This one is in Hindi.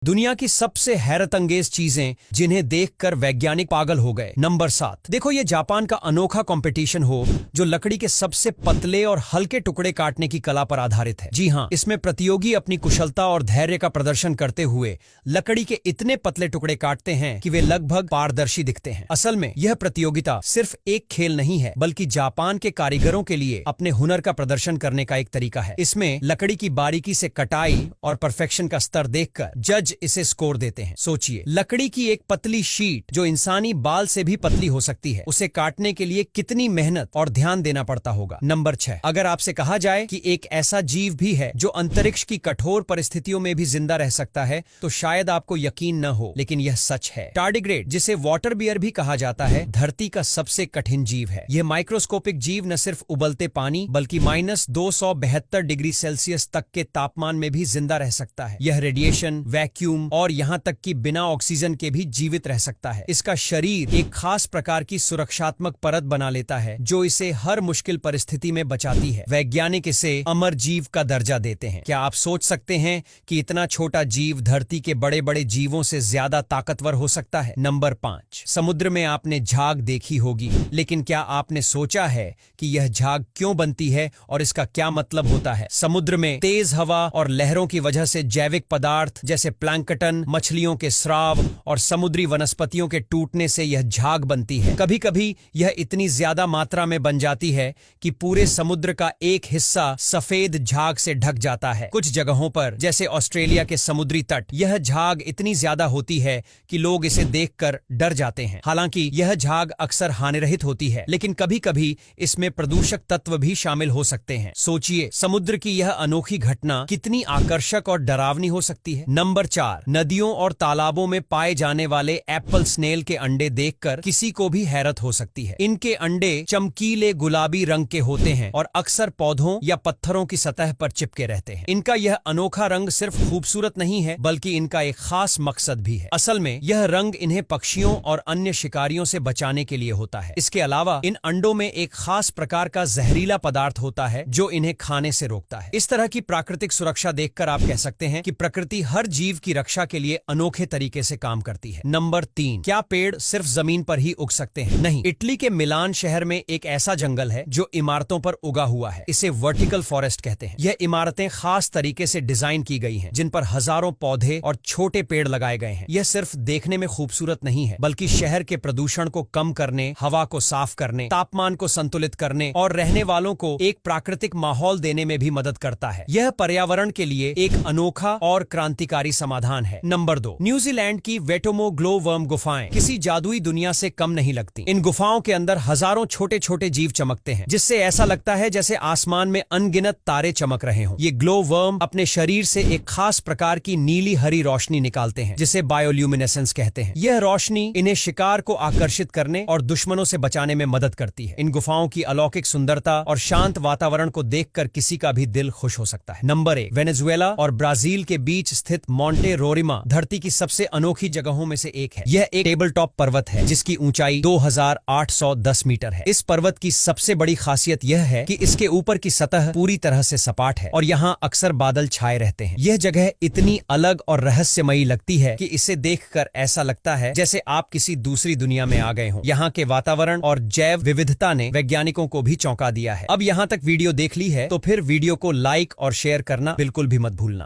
दुनिया की सबसे हैरतअंगेज चीजें जिन्हें देखकर वैज्ञानिक पागल हो गए। नंबर 7। देखो, ये जापान का अनोखा कंपटीशन हो जो लकड़ी के सबसे पतले और हल्के टुकड़े काटने की कला पर आधारित है। जी हाँ, इसमें प्रतियोगी अपनी कुशलता और धैर्य का प्रदर्शन करते हुए लकड़ी के इतने पतले टुकड़े काटते हैं कि वे लगभग पारदर्शी दिखते हैं। असल में यह प्रतियोगिता सिर्फ एक खेल नहीं है, बल्कि जापान के कारीगरों के लिए अपने हुनर का प्रदर्शन करने का एक तरीका है। इसमें लकड़ी की बारीकी से कटाई और परफेक्शन का स्तर देखकर जज इसे स्कोर देते हैं। सोचिए, लकड़ी की एक पतली शीट जो इंसानी बाल से भी पतली हो सकती है, उसे काटने के लिए कितनी मेहनत और ध्यान देना पड़ता होगा। नंबर 6। अगर आपसे कहा जाए कि एक ऐसा जीव भी है जो अंतरिक्ष की कठोर परिस्थितियों में भी जिंदा रह सकता है, तो शायद आपको यकीन न हो, लेकिन यह सच है। टार्डिग्रेड, जिसे वाटर बियर भी कहा जाता है, धरती का सबसे कठिन जीव है। यह माइक्रोस्कोपिक जीव न सिर्फ उबलते पानी बल्कि -272 डिग्री सेल्सियस तक के तापमान में भी जिंदा रह सकता है। यह रेडिएशन, वैक्यूम और यहाँ तक कि बिना ऑक्सीजन के भी जीवित रह सकता है। इसका शरीर एक खास प्रकार की सुरक्षात्मक परत बना लेता है जो इसे हर मुश्किल परिस्थिति में बचाती है। वैज्ञानिक इसे अमर जीव का दर्जा देते हैं। क्या आप सोच सकते हैं कि इतना छोटा जीव धरती के बड़े बड़े जीवों से ज्यादा ताकतवर हो सकता है? नंबर 5। समुद्र में आपने झाग देखी होगी, लेकिन क्या आपने सोचा है कि यह झाग क्यों बनती है और इसका क्या मतलब होता है? समुद्र में तेज हवा और लहरों की वजह से जैविक पदार्थ जैसे प्लैंकटन, मछलियों के स्राव और समुद्री वनस्पतियों के टूटने से यह झाग बनती है। कभी कभी यह इतनी ज्यादा मात्रा में बन जाती है कि पूरे समुद्र का एक हिस्सा सफेद झाग से ढक जाता है। कुछ जगहों पर, जैसे ऑस्ट्रेलिया के समुद्री तट, यह झाग इतनी ज्यादा होती है कि लोग इसे देखकर डर जाते हैं। हालांकि यह झाग अक्सर हानिरहित होती है, लेकिन कभी कभी इसमें प्रदूषक तत्व भी शामिल हो सकते हैं। सोचिए, समुद्र की यह अनोखी घटना कितनी आकर्षक और डरावनी हो सकती है। नंबर 4। नदियों और तालाबों में पाए जाने वाले एप्पल स्नेल के अंडे देखकर किसी को भी हैरत हो सकती है। इनके अंडे चमकीले गुलाबी रंग के होते हैं और अक्सर पौधों या पत्थरों की सतह पर चिपके रहते हैं। इनका यह अनोखा रंग सिर्फ खूबसूरत नहीं है, बल्कि इनका एक खास मकसद भी है। असल में यह रंग इन्हें पक्षियों और अन्य शिकारियों से बचाने के लिए होता है। इसके अलावा इन अंडों में एक खास प्रकार का जहरीला पदार्थ होता है जो इन्हें खाने से रोकता है। इस तरह की प्राकृतिक सुरक्षा देखकर आप कह सकते हैं कि प्रकृति हर जीव की रक्षा के लिए अनोखे तरीके से काम करती है। नंबर 3। क्या पेड़ सिर्फ जमीन पर ही उग सकते हैं? नहीं। इटली के मिलान शहर में एक ऐसा जंगल है जो इमारतों पर उगा हुआ है। इसे वर्टिकल फॉरेस्ट कहते हैं। यह इमारतें खास तरीके से डिजाइन की गई हैं, जिन पर हजारों पौधे और छोटे पेड़ लगाए गए हैं। यह सिर्फ देखने में खूबसूरत नहीं है, बल्कि शहर के प्रदूषण को कम करने, हवा को साफ करने, तापमान को संतुलित करने और रहने वालों को एक प्राकृतिक माहौल देने में भी मदद करता है। यह पर्यावरण के लिए एक अनोखा और क्रांतिकारी समाधान है। नंबर 2। न्यूजीलैंड की वेटोमो ग्लो वर्म गुफाएं किसी जादुई दुनिया से कम नहीं लगती। इन गुफाओं के अंदर हजारों छोटे छोटे जीव चमकते हैं, जिससे ऐसा लगता है जैसे आसमान में अनगिनत तारे चमक रहे हों। ये ग्लो वर्म अपने शरीर से एक खास प्रकार की नीली हरी रोशनी निकालते हैं, जिसे बायोल्यूमिनेसेंस कहते हैं। यह रोशनी इन्हें शिकार को आकर्षित करने और दुश्मनों से बचाने में मदद करती है। इन गुफाओं की अलौकिक सुंदरता और शांत वातावरण को देखकर किसी का भी दिल खुश हो सकता है। नंबर 1। वेनेजुएला और ब्राजील के बीच स्थित मोंटे रोरिमा धरती की सबसे अनोखी जगहों में से एक है। यह एक टेबल टॉप पर्वत है जिसकी ऊंचाई 2810 मीटर है। इस पर्वत की सबसे बड़ी खासियत यह है कि इसके ऊपर की सतह पूरी तरह से सपाट है और यहाँ अक्सर बादल छाए रहते हैं। यह जगह इतनी अलग और रहस्यमयी लगती है कि इसे देखकर ऐसा लगता है जैसे आप किसी दूसरी दुनिया में आ गए हों। यहाँ के वातावरण और जैव विविधता ने वैज्ञानिकों को भी चौंका दिया है। अब यहाँ तक वीडियो देख ली है तो फिर वीडियो को लाइक और शेयर करना बिल्कुल भी मत भूलना।